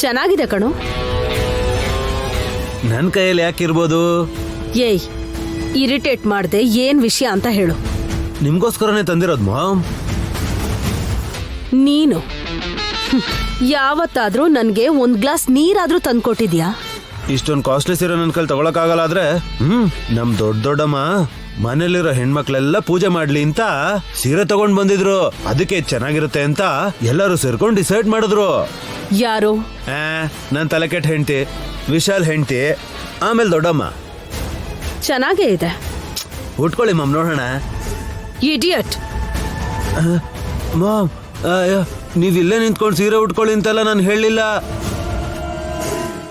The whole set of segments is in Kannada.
ಚೆನ್ನಾಗಿದೆ ಕಣೋ. ನನ್ ಕೈಯಲ್ಲಿ ಯಾಕಿರ್ಬೋದು? ಏಯ್, ಇರಿಟೇಟ್ ಮಾಡ್ದೆ, ಏನ್ ವಿಷಯ ಅಂತ ಹೇಳು. ನಿಮ್ಗೋಸ್ಕರನೇ ತಂದಿರೋದು ಮಾಮ್. ನೀನು ಯಾವತ್ತಾದ್ರೂ ನನ್ಗೆ ಒಂದ್ ಗ್ಲಾಸ್ ನೀರಾದ್ರೂ ತಂದ್ಕೊಟ್ಟಿದ್ಯಾ? ಇಷ್ಟೊಂದು ಕಾಸ್ಟ್ಲಿ ಸೀರೆ ನನ್ ಕೈಲಿ ತಗೊಳಕ್ಕಾಗಲ್ಲ. ಆದ್ರೆ ನಮ್ ದೊಡ್ಡಮ್ಮ ಮನೇಲಿರೋ ಹೆಣ್ಮಕ್ಳೆಲ್ಲ ಪೂಜೆ ಮಾಡ್ಲಿ ಅಂತ ಸೀರೆ ತಗೊಂಡ್ ಬಂದಿದ್ರು. ಅದಕ್ಕೆ ಚೆನ್ನಾಗಿರುತ್ತೆ ಅಂತ ಎಲ್ಲರೂ ಸೇರ್ಕೊಂಡು ಡಿಸೈಡ್ ಮಾಡಿದ್ರು. ಯಾರು? ನನ್ ತಲೆ ಕೆಟ್ಟ ಹೆಂಡತಿ, ವಿಶಾಲ್ ಹೆಂಡತಿ, ಆಮೇಲೆ ದೊಡ್ಡಮ್ಮ. ಚೆನ್ನಾಗೇ ಇದೆ. ಉಟ್ಕೊಳ್ಳಿ ಮಾಮ್, ನೋಡೋಣ. ಇಡಿಯಟ್. ಮಾಮ್, ನೀವ್ ಇಲ್ಲೇ ನಿಂತ್ಕೊಂಡು ಸೀರೆ ಉಟ್ಕೊಳ್ಳಿ ಅಂತೆಲ್ಲ ನಾನು ಹೇಳಲಿಲ್ಲ.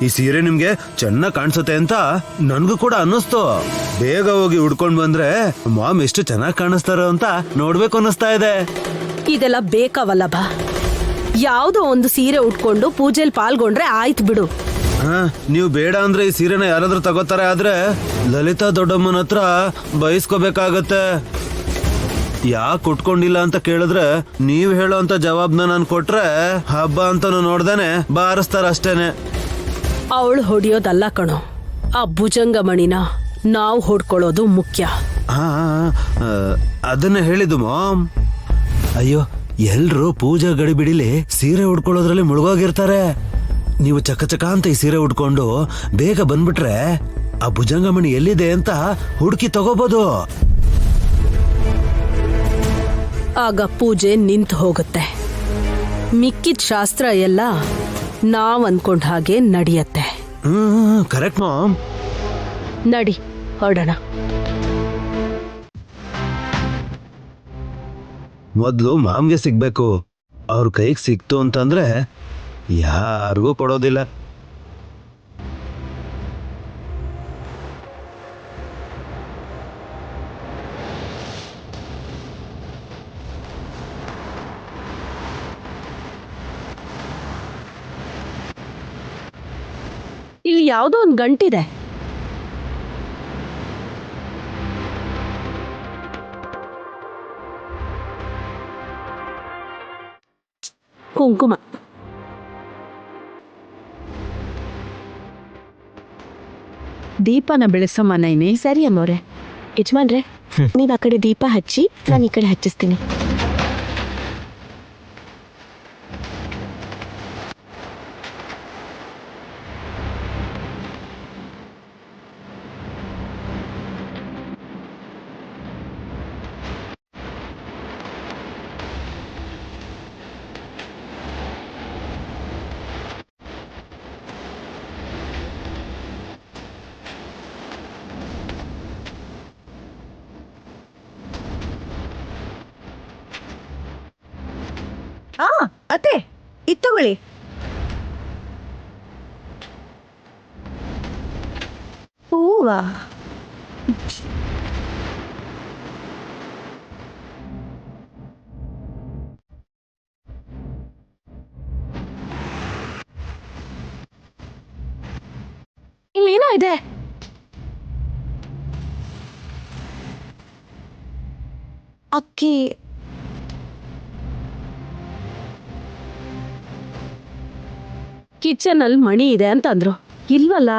ಈ ಸೀರೆ ನಿಮ್ಗೆ ಚೆನ್ನಾಗಿ ಕಾಣಿಸುತ್ತೆ ಅಂತ ನನ್ಗೂ ಕೂಡ ಅನ್ನಿಸ್ತು. ಬೇಗ ಹೋಗಿ ಉಡ್ಕೊಂಡ್ ಬಂದ್ರೆ ಮಾಮ್ ಎಷ್ಟು ಚೆನ್ನಾಗಿ ಕಾಣಿಸ್ತಾರೋ ಅಂತ ನೋಡ್ಬೇಕು ಅನ್ನಿಸ್ತಾ ಇದೆ. ಇದೆಲ್ಲ ಬೇಕಾವಲ್ಲ ಬಾ. ಯಾವ್ದೋ ಒಂದು ಸೀರೆ ಉಟ್ಕೊಂಡು ಪೂಜೆಲ್ ಪಾಲ್ಗೊಂಡ್ರೆ ಆಯ್ತು ಬಿಡು. ನೀವು ಬೇಡ ಅಂದ್ರೆ ಈ ಸೀರೆನ ಯಾರಾದ್ರೂ ತಗೋತಾರೆ. ಆದ್ರೆ ಲಲಿತಾ ದೊಡ್ಡಮ್ಮನ ಹತ್ರ ಬಯಸ್ಕೋಬೇಕಾಗತ್ತೆ. ಯಾಕೆ ಉಟ್ಕೊಂಡಿಲ್ಲ ಅಂತ ಕೇಳಿದ್ರೆ ನೀವ್ ಹೇಳೋ ಅಂತ ಜವಾಬ್ನ ನಾನು ಕೊಟ್ರೆ ಹಬ್ಬ ಅಂತ ನೋಡ್ದೇನೆ ಬಾರಿಸ್ತಾರ ಅಷ್ಟೇನೆ. ಅವಳು ಹೊಡಿಯೋದಲ್ಲ ಕಣೋ, ಆ ಭುಜಂಗಮಣಿನ ನಾವು ಹೊಡ್ಕೊಳ್ಳೋದು ಮುಖ್ಯ. ಅದನ್ನ ಹೇಳಿದ್ದು ಮಾಮ್. ಅಯ್ಯೋ, ಎಲ್ರು ಪೂಜಾ ಗಡಿ ಬಿಡಿಲಿ ಸೀರೆ ಉಡ್ಕೊಳ್ಳೋದ್ರಲ್ಲಿ ಮುಳುಗೋಗಿರ್ತಾರೆ. ನೀವು ಚಕ ಚಕ ಅಂತ ಈ ಸೀರೆ ಉಡ್ಕೊಂಡು ಬೇಗ ಬಂದ್ಬಿಟ್ರೆ ಆ ಭುಜಂಗಮಣಿ ಎಲ್ಲಿದೆ ಅಂತ ಹುಡುಕಿ ತಗೋಬಹುದು. ಆಗ ಪೂಜೆ ನಿಂತು ಹೋಗುತ್ತೆ. ಮಿಕ್ಕಿದ ಶಾಸ್ತ್ರ ಎಲ್ಲ ನಾವ್ ಅನ್ಕೊಂಡ್ ಹಾಗೆ ನಡೆಯತ್ತೆ. Correct ma'am. ನಡಿ ಹೊರಡೋಣ. ಮೊದ್ಲು ಮಾಮ್ಗೆ ಸಿಗ್ಬೇಕು. ಅವ್ರ ಕೈಗೆ ಸಿಕ್ತು ಅಂತಂದ್ರೆ ಯಾರಿಗೂ ಕೊಡೋದಿಲ್ಲ. ಇಲ್ಲಿ ಯಾವ್ದೋ ಒಂದ್ ಗಂಟಿದೆ. ಕುಂಕುಮ. ದೀಪನ ಬೆಳೆಸಮ್ಮ ನೈನಿ. ಸರಿ ಅಮ್ಮವ್ರೆ. ಯಜಮಾನ್ರೆ, ನೀವ್ ಆ ಕಡೆ ದೀಪ ಹಚ್ಚಿ, ನಾನು ಈ ಕಡೆ ಹಚ್ಚಿಸ್ತೀನಿ. ಅತ್ತೆ, ಇದ್ ತಗೊಳ್ಳಿ. ಹೂವಾ? ಇಲ್ಲೇನೋ ಇದೆ. ಅಕ್ಕಿ. ಕಿಚನ್ ಅಲ್ಲಿ ಮಣಿ ಇದೆ ಅಂತಂದ್ರು. ಇಲ್ವಲ್ಲ.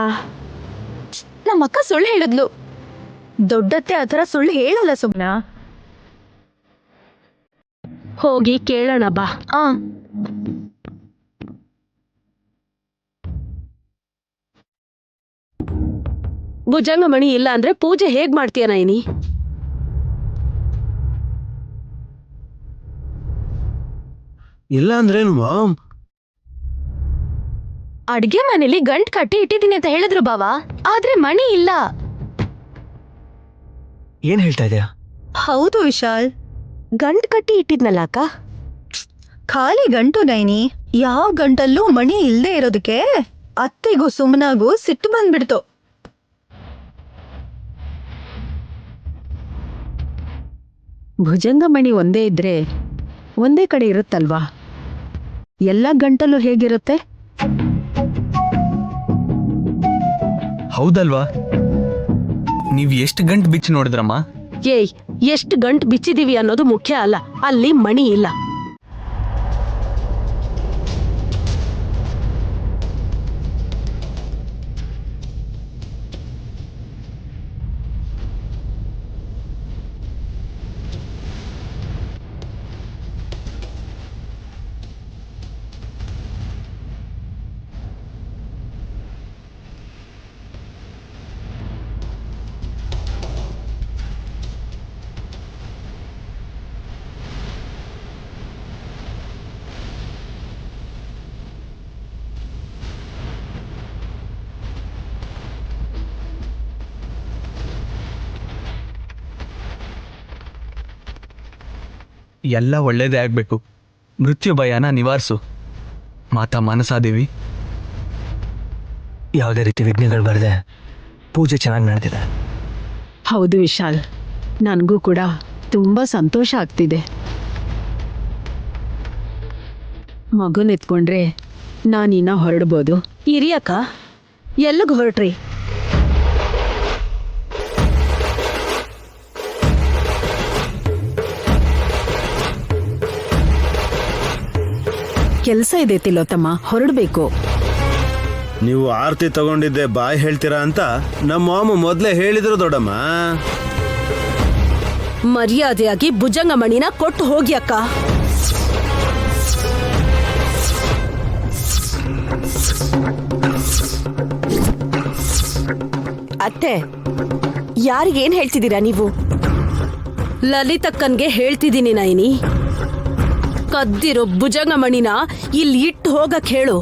ನಮ್ಮ ಅಕ್ಕ ಸುಳ್ಳು ಹೇಳಿದ್ಲು. ದೊಡ್ಡತ್ತೆ ಆ ಥರ ಸುಳ್ಳು ಹೇಳಲ್ಲ ಸುಮ್ನ. ಹೋಗಿ ಕೇಳೋಣ ಬಾ. ಭುಜಂಗಮಣಿ ಇಲ್ಲ ಅಂದ್ರೆ ಪೂಜೆ ಹೇಗ್ ಮಾಡ್ತೀಯ ನೈನಿ? ಇಲ್ಲ ಅಂದ್ರೇನು ಮಾಮ್? ಅಡ್ಗೆ ಮನೇಲಿ ಗಂಟ್ ಕಟ್ಟಿ ಇಟ್ಟಿದ್ದೀನಿ ಅಂತ ಹೇಳಿದ್ರು ಬಾವ, ಆದ್ರೆ ಮಣಿ ಇಲ್ಲ. ಏನ್ ಹೇಳ್ತಾ ಇದೆಯಾ? ಹೌದು ವಿಶಾಲ್, ಗಂಟ್ ಕಟ್ಟಿ ಇಟ್ಟಿದ್ನಲ್ಲ ಅಕ್ಕ. ಖಾಲಿ ಗಂಟು ನೈನಿ. ಯಾವ ಗಂಟಲ್ಲೂ ಮಣಿ ಇಲ್ದೇ ಇರೋದಕ್ಕೆ ಅತ್ತೆಗೂ ಸುಮ್ಮನಾಗೂ ಸಿಟ್ಟು ಬಂದ್ಬಿಡ್ತು. ಭುಜಂಗಮಣಿ ಒಂದೇ ಇದ್ರೆ ಒಂದೇ ಕಡೆ ಇರುತ್ತಲ್ವಾ? ಎಲ್ಲ ಗಂಟಲು ಹೇಗಿರುತ್ತೆ? ಹೌದಲ್ವಾ? ನೀವ್ ಎಷ್ಟು ಗಂಟು ಬಿಚ್ಚಿ ನೋಡಿದ್ರಮ್ಮ? ಏಯ್, ಎಷ್ಟು ಗಂಟು ಬಿಚ್ಚಿದೀವಿ ಅನ್ನೋದು ಮುಖ್ಯ ಅಲ್ಲ, ಅಲ್ಲಿ ಮಣಿ ಇಲ್ಲ. ಎಲ್ಲ ಒಳ್ಳೇದೇ ಆಗಬೇಕು. ಮೃತ್ಯು ಭಯನ ನಿವಾರಿಸು. ಮಾತಾ ಮಾನಸಾದೇವಿ. ಯಾವುದೇ ರೀತಿ ವಿಘ್ನಗಳು ಬರದೆ ಪೂಜೆ ಚೆನ್ನಾಗಿ ನಡೆದಿದೆ. ಹೌದು ವಿಶಾಲ್, ನನಗೂ ಕೂಡ ತುಂಬಾ ಸಂತೋಷ ಆಗ್ತಿದೆ. ಮಗುನ್ ಎತ್ಕೊಂಡ್ರೆ ನಾನಿನ್ನ ಹೊರಡ್ಬೋದು. ಇರಿಯಕ್ಕ, ಎಲ್ಲಿಗೆ ಹೊರಟ್ರಿ? ಕೆಲಸ ಇದೆ ತಿಲೋತ್ತಮ್ಮ, ಹೊರಡ್ಬೇಕು. ನೀವು ಆರತಿ ತಗೊಂಡಿದ್ದೆ ಬಾಯ್ ಹೇಳ್ತೀರಾ ಅಂತ ನಮ್ಮ ಮಾಮ ಮೊದ್ಲೇ ಹೇಳಿದ್ರು ದೊಡ್ಡಮ್ಮ. ಮರ್ಯಾದೆಯಾಗಿ ಭುಜಂಗಮಣಿನ ಕೊಟ್ಟು ಹೋಗಿ ಅಕ್ಕ. ಅತ್ತೆ, ಯಾರಿಗೇನ್ ಹೇಳ್ತಿದ್ದೀರಾ ನೀವು? ಲಲಿತಕ್ಕನ್ಗೆ ಹೇಳ್ತಿದ್ದೀನಿ ನೈನಿ, ಕದ್ದಿರೋ ಭುಜಂಗಮಣಿನ ಇಲ್ಲಿ ಇಟ್ಟು ಹೋಗಕ್ ಹೇಳು.